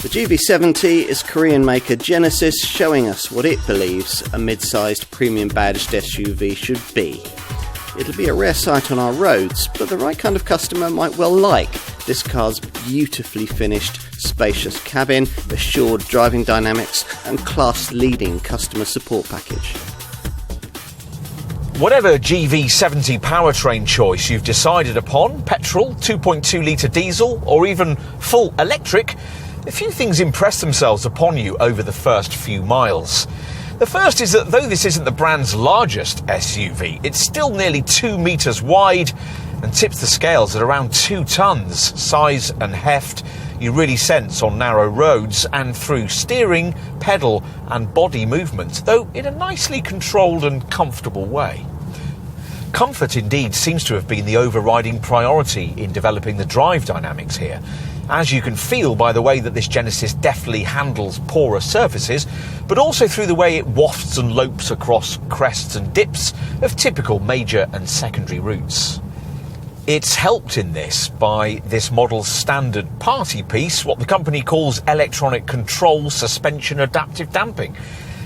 The GV70 is Korean maker Genesis showing us what it believes a mid-sized premium badged SUV should be. It'll be a rare sight on our roads, but the right kind of customer might well like this car's beautifully finished, spacious cabin, assured driving dynamics and class-leading customer support package. Whatever GV70 powertrain choice you've decided upon, petrol, 2.2 litre diesel or even full electric, a few things impress themselves upon you over the first few miles. The first is that though this isn't the brand's largest SUV, it's still nearly 2 metres wide and tips the scales at around 2 tonnes. Size and heft you really sense on narrow roads and through steering, pedal and body movement, though in a nicely controlled and comfortable way. Comfort indeed seems to have been the overriding priority in developing the drive dynamics here, as you can feel by the way that this Genesis deftly handles poorer surfaces, but also through the way it wafts and lopes across crests and dips of typical major and secondary routes. It's helped in this by this model's standard party piece, what the company calls electronic control suspension adaptive damping,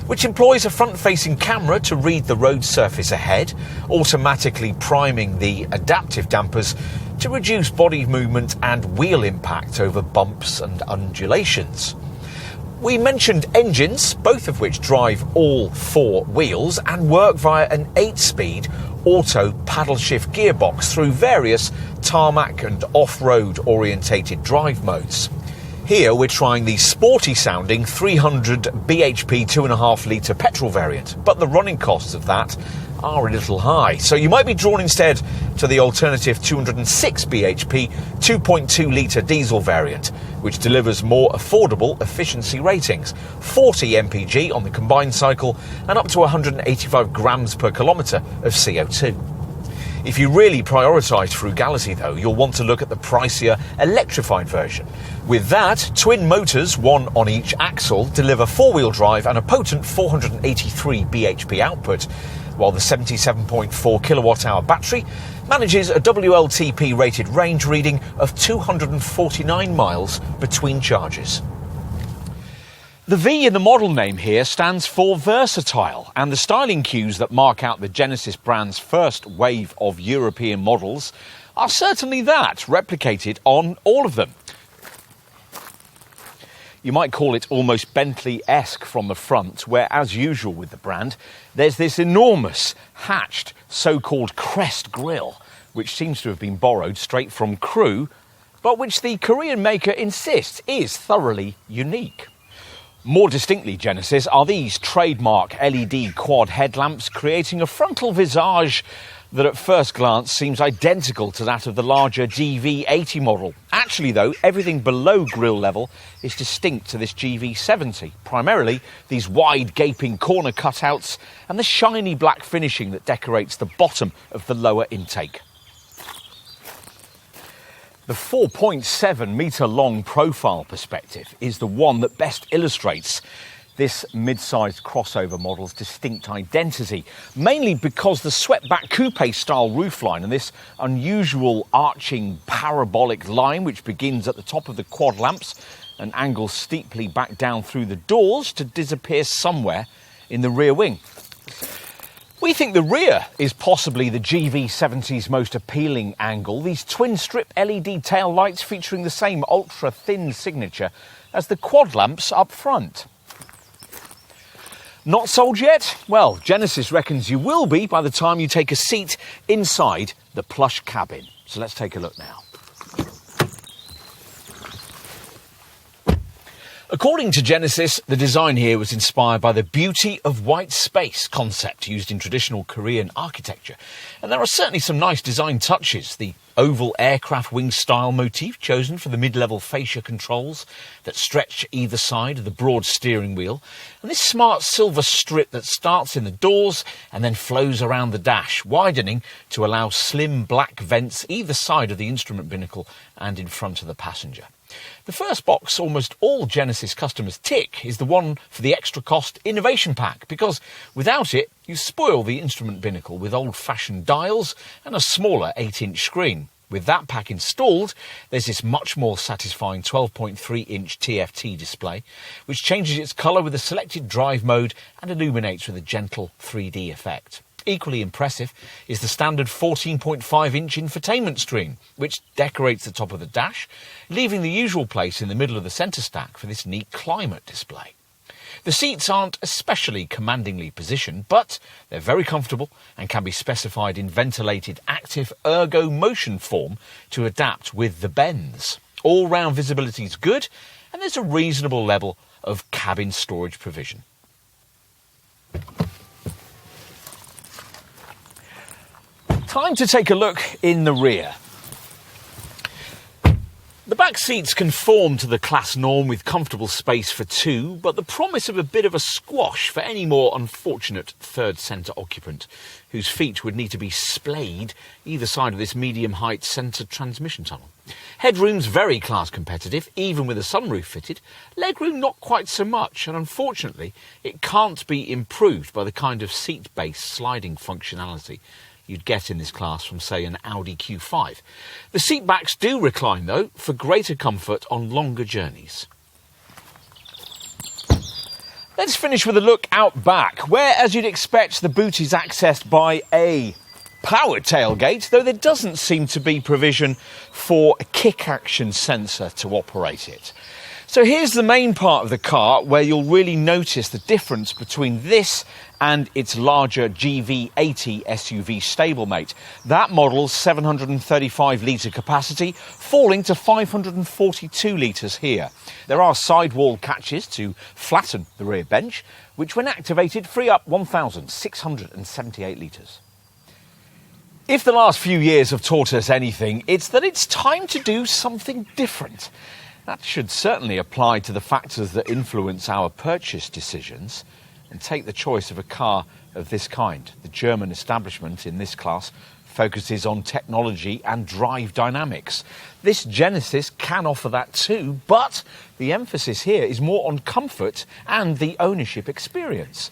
which employs a front-facing camera to read the road surface ahead, automatically priming the adaptive dampers to reduce body movement and wheel impact over bumps and undulations. We mentioned engines, both of which drive all 4 wheels and work via an 8-speed auto paddle shift gearbox through various tarmac and off-road orientated drive modes. Here we're trying the sporty sounding 300 bhp 2.5 litre petrol variant, but the running costs of that are a little high, so you might be drawn instead to the alternative 206 bhp 2.2 litre diesel variant, which delivers more affordable efficiency ratings, 40 mpg on the combined cycle and up to 185 grams per kilometre of CO2. If you really prioritise frugality though, you'll want to look at the pricier electrified version. With that, twin motors, one on each axle, deliver 4-wheel drive and a potent 483 bhp output, while the 77.4 kilowatt-hour battery manages a WLTP rated range reading of 249 miles between charges. The V in the model name here stands for versatile, and the styling cues that mark out the Genesis brand's first wave of European models are certainly that, replicated on all of them. You might call it almost Bentley-esque from the front, where, as usual with the brand, there's this enormous, hatched, so-called crest grille, which seems to have been borrowed straight from Crew, but which the Korean maker insists is thoroughly unique. More distinctly Genesis are these trademark LED quad headlamps, creating a frontal visage that at first glance seems identical to that of the larger GV80 model. Actually though, everything below grille level is distinct to this GV70, primarily these wide gaping corner cutouts and the shiny black finishing that decorates the bottom of the lower intake. The 4.7 metre long profile perspective is the one that best illustrates this mid-sized crossover model's distinct identity, mainly because the swept-back coupe-style roofline and this unusual arching parabolic line which begins at the top of the quad lamps and angles steeply back down through the doors to disappear somewhere in the rear wing. We think the rear is possibly the GV70's most appealing angle, these twin-strip LED tail lights featuring the same ultra-thin signature as the quad lamps up front. Not sold yet? Well, Genesis reckons you will be by the time you take a seat inside the plush cabin. So let's take a look now. According to Genesis, the design here was inspired by the beauty of white space concept used in traditional Korean architecture. And there are certainly some nice design touches. The oval aircraft wing style motif chosen for the mid-level fascia controls that stretch either side of the broad steering wheel, and this smart silver strip that starts in the doors and then flows around the dash, widening to allow slim black vents either side of the instrument binnacle and in front of the passenger. The first box almost all Genesis customers tick is the one for the extra cost innovation pack, because without it you spoil the instrument binnacle with old-fashioned dials and a smaller 8-inch screen. With that pack installed, there's this much more satisfying 12.3-inch TFT display, which changes its colour with a selected drive mode and illuminates with a gentle 3D effect. Equally impressive is the standard 14.5-inch infotainment screen, which decorates the top of the dash, leaving the usual place in the middle of the centre stack for this neat climate display. The seats aren't especially commandingly positioned, but they're very comfortable and can be specified in ventilated active ergo motion form to adapt with the bends. All-round visibility is good, and there's a reasonable level of cabin storage provision. Time to take a look in the rear. The back seats conform to the class norm with comfortable space for two, but the promise of a bit of a squash for any more unfortunate third centre occupant, whose feet would need to be splayed either side of this medium-height centre transmission tunnel. Headroom's very class competitive, even with a sunroof fitted. Legroom not quite so much, and unfortunately it can't be improved by the kind of seat-based sliding functionality you'd get in this class from, say, an Audi Q5. The seat backs do recline, though, for greater comfort on longer journeys. Let's finish with a look out back, where, as you'd expect, the boot is accessed by a powered tailgate, though there doesn't seem to be provision for a kick-action sensor to operate it. So here's the main part of the car where you'll really notice the difference between this and its larger GV80 SUV stablemate. That model's 735-litre capacity, falling to 542 litres here. There are sidewall catches to flatten the rear bench, which when activated free up 1,678 litres. If the last few years have taught us anything, it's that it's time to do something different. That should certainly apply to the factors that influence our purchase decisions and take the choice of a car of this kind. The German establishment in this class focuses on technology and drive dynamics. This Genesis can offer that too, but the emphasis here is more on comfort and the ownership experience.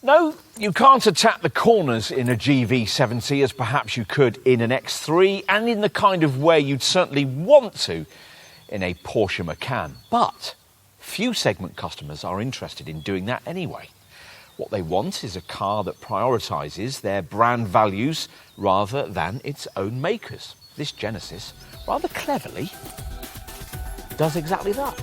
No, you can't attack the corners in a GV70 as perhaps you could in an X3 and in the kind of way you'd certainly want to in a Porsche Macan, but few segment customers are interested in doing that anyway. What they want is a car that prioritises their brand values rather than its own makers. This Genesis, rather cleverly, does exactly that.